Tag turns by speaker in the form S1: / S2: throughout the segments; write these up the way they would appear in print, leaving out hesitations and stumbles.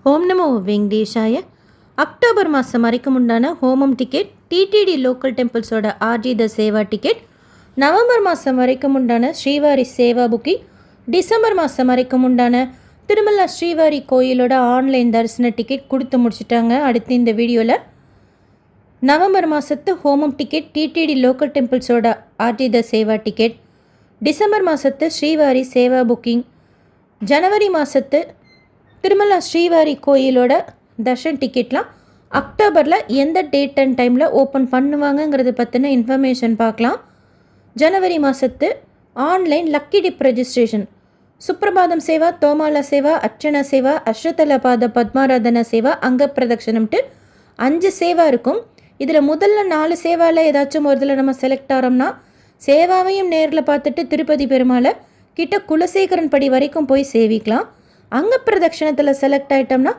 S1: ஓம் நமோ வெங்கடேஷாய. அக்டோபர் மாதம் வரைக்கும் உண்டான ஹோமம் டிக்கெட், டிடிடி லோக்கல் டெம்பிள்ஸோட ஆர்ஜி த சேவா டிக்கெட், நவம்பர் மாதம் வரைக்கும் உண்டான ஸ்ரீவாரி சேவா புக்கிங், டிசம்பர் மாதம் வரைக்கும் உண்டான திருமலா ஸ்ரீவாரி கோயிலோட ஆன்லைன் தரிசன டிக்கெட் கொடுத்து முடிச்சுட்டாங்க. அடுத்து இந்த வீடியோவில் நவம்பர் மாதத்து ஹோமம் டிக்கெட், டிடிடி லோக்கல் டெம்பிள்ஸோட ஆர்ஜி த சேவா டிக்கெட், டிசம்பர் மாதத்து ஸ்ரீவாரி சேவா புக்கிங், ஜனவரி மாதத்து திருமலா ஸ்ரீவாரி கோயிலோட தர்ஷன் டிக்கெட்லாம் அக்டோபரில் எந்த டேட் அண்ட் டைமில் ஓப்பன் பண்ணுவாங்கங்கிறத பற்றின இன்ஃபர்மேஷன் பார்க்கலாம். ஜனவரி மாதத்து online lucky dip registration, Suprabhatam seva, Thomala seva, Archana seva, Ashtadalapada Padmaradhana seva, அங்க பிரதட்சணம்ட்டு 5 சேவா இருக்கும். இதில் முதல்ல 4 சேவாவில் ஏதாச்சும் ஒரு இதில் நம்ம செலக்ட் ஆகிறோம்னா சேவாவையும் நேரில் பார்த்துட்டு திருப்பதி பெருமாளை கிட்ட குலசேகரன் படி வரைக்கும் போய் சேவிக்கலாம். அங்க பிரதட்சணத்தில் செலக்ட் ஆகிட்டோம்னா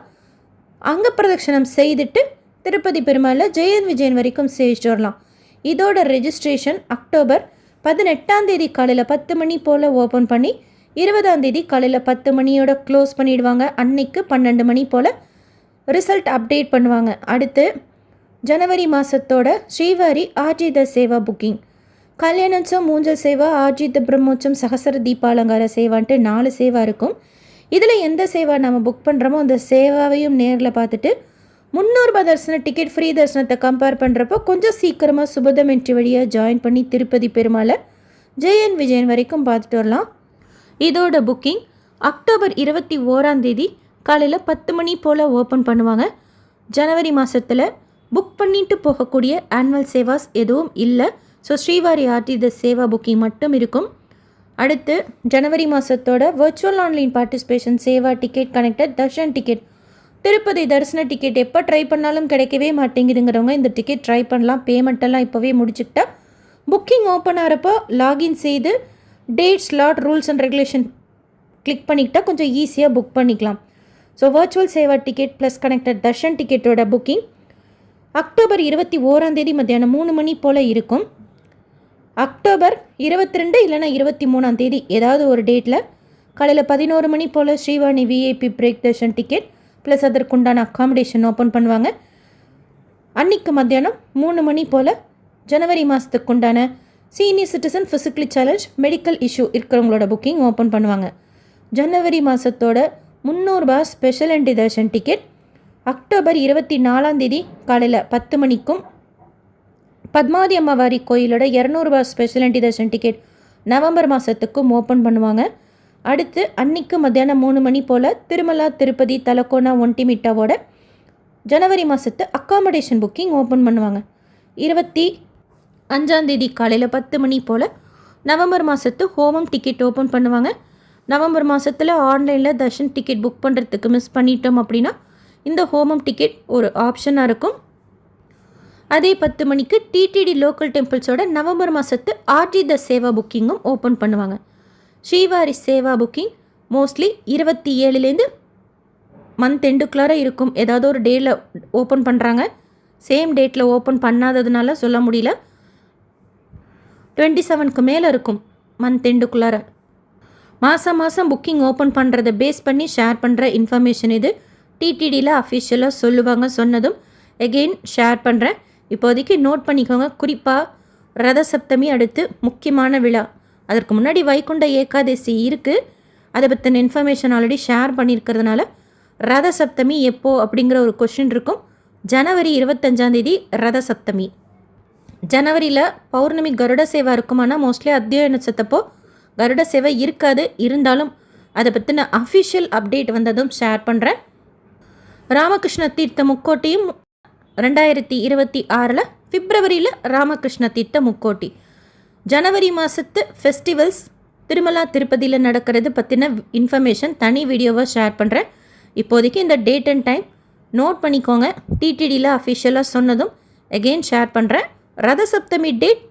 S1: அங்க பிரதட்சணம் செய்துட்டு திருப்பதி பெருமாளை ஜெயன் விஜயன் வரைக்கும் சேவிச்சுட்டு வரலாம். இதோட ரெஜிஸ்ட்ரேஷன் அக்டோபர் 18 காலையில் 10 மணி போல் ஓப்பன் பண்ணி 20 காலையில் 10 மணியோட க்ளோஸ் பண்ணிவிடுவாங்க. அன்னைக்கு 12 மணி போல் ரிசல்ட் அப்டேட் பண்ணுவாங்க. அடுத்து ஜனவரி மாதத்தோட ஸ்ரீவாரி ஆர்ஜித சேவா புக்கிங், கல்யாணோத்சவம், மூஞ்சல் சேவா, ஆர்ஜித பிரம்மோற்சவம், சகசர தீபாலங்கார சேவான்ட்டு 4 சேவா இருக்கும். இதில் எந்த சேவா நம்ம புக் பண்ணுறோமோ அந்த சேவாவையும் நேரில் பார்த்துட்டு 300 ரூபாய் தரிசன டிக்கெட் ஃப்ரீ தரிசனத்தை கம்பேர் பண்ணுறப்போ கொஞ்சம் சீக்கிரமாக சுபதம் என்ட்ரி வழியாக ஜாயின் பண்ணி திருப்பதி பெருமாளை ஜெயன் விஜயன் வரைக்கும் பார்த்துட்டு வரலாம். இதோட புக்கிங் அக்டோபர் 21 காலையில் 10 மணி போல் ஓப்பன் பண்ணுவாங்க. ஜனவரி மாதத்தில் புக் பண்ணிட்டு போகக்கூடிய ஆனுவல் சேவாஸ் எதுவும் இல்லை. ஸோ ஸ்ரீவாரி ஆர்டி த சேவா புக்கிங் மட்டும் இருக்கும். அடுத்து ஜனவரி மாதத்தோட virtual online participation Seva ticket connected Darshan ticket, Tirupati தரிசன டிக்கெட் எப்போ ட்ரை பண்ணாலும் கிடைக்கவே மாட்டேங்குதுங்கிறவங்க இந்த டிக்கெட் ட்ரை பண்ணலாம். பேமெண்ட்டெல்லாம் இப்போவே முடிச்சுக்கிட்டா புக்கிங் ஓப்பன் ஆகிறப்போ லாகின் செய்து date, slot, rules and regulation click பண்ணிக்கிட்டால் கொஞ்சம் ஈஸியாக புக் பண்ணிக்கலாம். So virtual seva ticket plus connected darshan டிக்கெட்டோட புக்கிங் அக்டோபர் 21 மத்தியானம் 3 மணி போல் இருக்கும். அக்டோபர் 22 இல்லைனா 23 ஏதாவது ஒரு டேட்டில் காலையில் 11 மணி போல் Srivani VIP break darshan ticket plus அதற்குண்டான அக்காமடேஷன் ஓப்பன் பண்ணுவாங்க. அன்றைக்கு மத்தியானம் 3 மணி போல் ஜனவரி மாதத்துக்கு உண்டான senior citizen, physically challenge, medical issue இருக்கிறவங்களோட புக்கிங் ஓப்பன் பண்ணுவாங்க. ஜனவரி மாதத்தோட 300 ரூபாய் special entry darshan ticket October 24 காலையில் 10 மணிக்கும், பத்மாவதி அம்மாவாரி கோயிலோட 200 ரூபாய் special entry darshan ticket November மாதத்துக்கும் ஓப்பன் பண்ணுவாங்க. அடுத்து அன்னைக்கு மத்தியானம் 3 மணி போல் திருமலா, திருப்பதி, தலக்கோனா, ஒன்டிமிட்டாவோட ஜனவரி மாதத்து அக்காமடேஷன் புக்கிங் ஓப்பன் பண்ணுவாங்க. 25 காலையில் 10 மணி போல் நவம்பர் மாதத்து ஹோமம் டிக்கெட் ஓப்பன் பண்ணுவாங்க. நவம்பர் மாதத்தில் ஆன்லைனில் தர்ஷன் டிக்கெட் புக் பண்ணுறதுக்கு மிஸ் பண்ணிட்டோம் அப்படின்னா இந்த ஹோமம் டிக்கெட் ஒரு ஆப்ஷனாக இருக்கும். அதே 10 மணிக்கு டிடிடி லோக்கல் டெம்பிள்ஸோட நவம்பர் மாதத்து ஆர்ஜி த சேவா புக்கிங்கும் ஓப்பன் பண்ணுவாங்க. Srivari seva booking mostly 27 month எண்டுக்குள்ளார இருக்கும். ஏதாவது ஒரு டேயில் ஓப்பன் பண்ணுறாங்க. சேம் டேட்டில் ஓப்பன் பண்ணாததுனால சொல்ல முடியல. 27க்கு மேலே இருக்கும் மந்த் எண்டுக்குள்ளார. மாதம் புக்கிங் ஓப்பன் பண்ணுறதை பேஸ் பண்ணி ஷேர் பண்ணுற இன்ஃபர்மேஷன் இது. டிடிடியில் அஃபிஷியலாக சொல்லுவாங்க. சொன்னதும் எகெயின் ஷேர் பண்ணுறேன். இப்போதைக்கு நோட் பண்ணிக்கோங்க. குறிப்பாக ரத சப்தமி அடுத்து முக்கியமான விழா. அதற்கு முன்னாடி வைகுண்ட ஏகாதசி இருக்குது. அதை பற்றின information already share பண்ணியிருக்கிறதுனால Ratha Saptami எப்போ அப்படிங்கிற ஒரு கொஷின் இருக்கும். ஜனவரி 25 ரத சப்தமி. ஜனவரியில் பௌர்ணமி கருட சேவா இருக்குமானா மோஸ்ட்லி அத்தியாய நட்சத்திரப்போ கருட சேவை இருக்காது. இருந்தாலும் அதை பற்றின அஃபிஷியல் அப்டேட் வந்ததும் ஷேர் பண்ணுறேன். ராமகிருஷ்ண தீர்த்த முக்கோட்டியும் 2026 பிப்ரவரியில் ராமகிருஷ்ண தீர்த்த முக்கோட்டி. ஜனவரி மாதத்து ஃபெஸ்டிவல்ஸ் திருமலா, திருப்பதியில் நடக்கிறது பற்றின இன்ஃபர்மேஷன் தனி வீடியோவை ஷேர் பண்ணுறேன். இப்போதைக்கு இந்த டேட் அண்ட் டைம் நோட் பண்ணிக்கோங்க. டிடிடியில் அஃபிஷியலாக சொன்னதும் எகெயின் ஷேர் பண்ணுறேன். ரத சப்தமி டேட்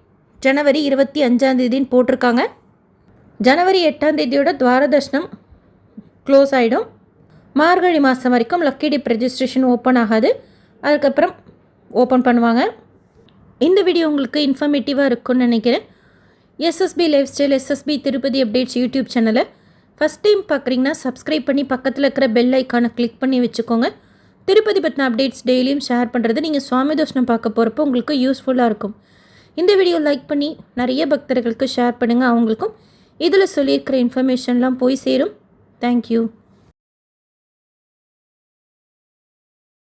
S1: ஜனவரி 25 போட்டிருக்காங்க. ஜனவரி 8 துவாரதர்ஷனம் க்ளோஸ் ஆகிடும். மார்கழி மாதம் வரைக்கும் லக்கி டிப் ரெஜிஸ்ட்ரேஷன் ஓப்பன் ஆகாது. அதுக்கப்புறம் ஓப்பன் பண்ணுவாங்க. இந்த வீடியோ உங்களுக்கு இன்ஃபர்மேட்டிவாக இருக்கும்னு நினைக்கிறேன். SSP lifestyle, SSP Tirupati updates YouTube சேனலை ஃபஸ்ட் டைம் பார்க்குறீங்கன்னா சப்ஸ்கிரைப் பண்ணி பக்கத்தில் இருக்கிற பெல் ஐக்கானை கிளிக் பண்ணி வச்சுக்கோங்க. திருப்பதி பற்றின அப்டேட்ஸ் டெய்லியும் ஷேர் பண்ணுறது நீங்கள் சுவாமி தரிசனம் பார்க்க போகிறப்போ உங்களுக்கு யூஸ்ஃபுல்லாக இருக்கும். இந்த வீடியோ லைக் பண்ணி நிறைய பக்தர்களுக்கு ஷேர் பண்ணுங்கள். அவங்களுக்கும் இதில் சொல்லியிருக்கிற இன்ஃபர்மேஷன்லாம் போய் சேரும். தேங்க்யூ.